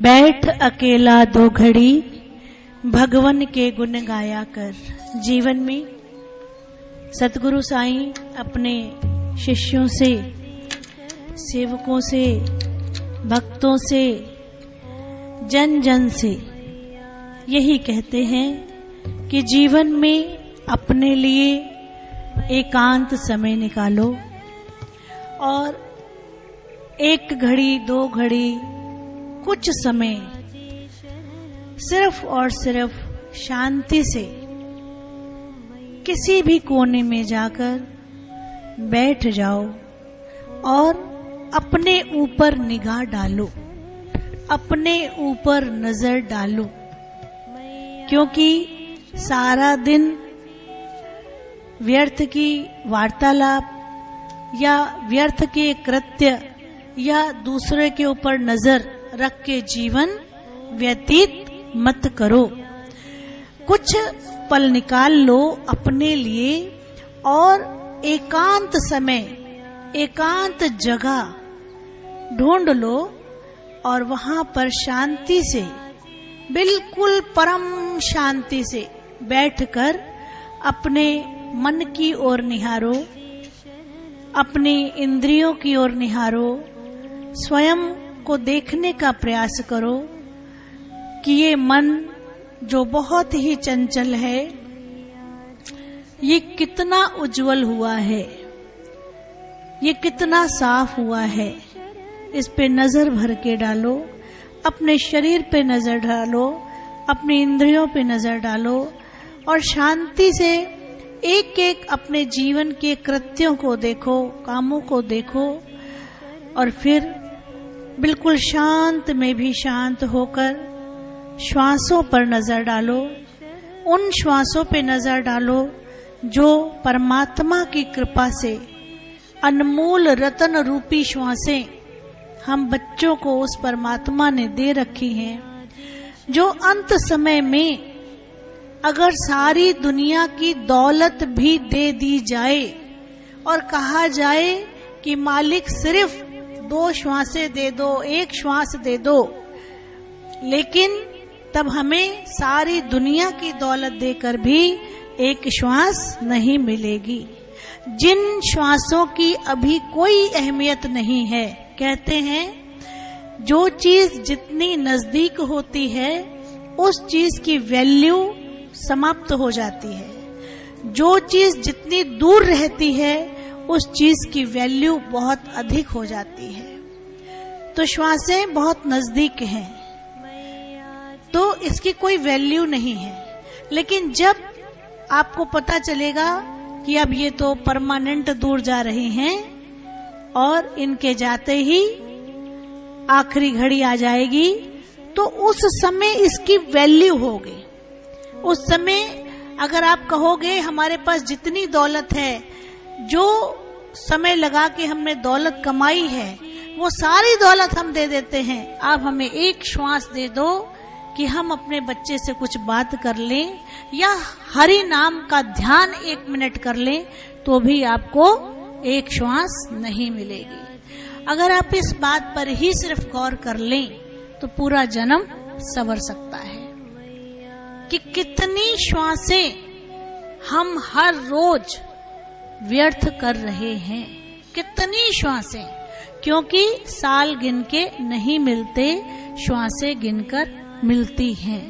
बैठ अकेला दो घड़ी भगवन के गुण गाया कर। जीवन में सतगुरु साईं अपने शिष्यों से, सेवकों से, भक्तों से, जन जन से यही कहते हैं कि जीवन में अपने लिए एकांत समय निकालो और एक घड़ी दो घड़ी कुछ समय सिर्फ और सिर्फ शांति से किसी भी कोने में जाकर बैठ जाओ और अपने ऊपर निगाह डालो, अपने ऊपर नजर डालो, क्योंकि सारा दिन व्यर्थ की वार्तालाप या व्यर्थ के कृत्य या दूसरे के ऊपर नजर रख के जीवन व्यतीत मत करो। कुछ पल निकाल लो अपने लिए और एकांत समय, एकांत जगह ढूंढ लो और वहां पर शांति से, बिल्कुल परम शांति से बैठकर अपने मन की ओर निहारो, अपनी इंद्रियों की ओर निहारो, स्वयं को देखने का प्रयास करो कि ये मन जो बहुत ही चंचल है, ये कितना उज्जवल हुआ है, ये कितना साफ हुआ है। इस पे नजर भर के डालो, अपने शरीर पे नजर डालो, अपनी इंद्रियों पे नजर डालो और शांति से एक एक अपने जीवन के कृत्यों को देखो, कामों को देखो और फिर बिल्कुल शांत में भी शांत होकर श्वासों पर नजर डालो। उन श्वासों पे नजर डालो जो परमात्मा की कृपा से अनमोल रतन रूपी श्वासें हम बच्चों को उस परमात्मा ने दे रखी हैं, जो अंत समय में अगर सारी दुनिया की दौलत भी दे दी जाए और कहा जाए कि मालिक सिर्फ 2 श्वासें दे दो, 1 श्वास दे दो, लेकिन तब हमें सारी दुनिया की दौलत देकर भी 1 श्वास नहीं मिलेगी। जिन श्वासों की अभी कोई अहमियत नहीं है, कहते हैं जो चीज जितनी नजदीक होती है उस चीज की वैल्यू समाप्त हो जाती है, जो चीज जितनी दूर रहती है उस चीज की वैल्यू बहुत अधिक हो जाती है। तो श्वासें बहुत नजदीक हैं तो इसकी कोई वैल्यू नहीं है, लेकिन जब आपको पता चलेगा कि अब ये तो परमानेंट दूर जा रहे हैं और इनके जाते ही आखिरी घड़ी आ जाएगी, तो उस समय इसकी वैल्यू होगी। उस समय अगर आप कहोगे हमारे पास जितनी दौलत है, जो समय लगा के हमने दौलत कमाई है, वो सारी दौलत हम दे देते हैं, आप हमें 1 श्वास दे दो कि हम अपने बच्चे से कुछ बात कर लें या हरि नाम का ध्यान 1 मिनट कर लें, तो भी आपको 1 श्वास नहीं मिलेगी। अगर आप इस बात पर ही सिर्फ गौर कर लें तो पूरा जन्म संवर सकता है कि कितनी श्वासें हम हर रोज व्यर्थ कर रहे हैं, कितनी श्वासें, क्योंकि साल गिन के नहीं मिलते, श्वासें गिनकर मिलती हैं।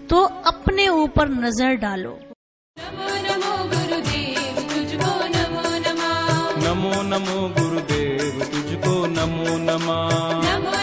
तो अपने ऊपर नजर डालो। नमो नमो गुरुदेव तुझको नमो नमः। नमो नमो गुरुदेव तुझको नमो नमः। नमो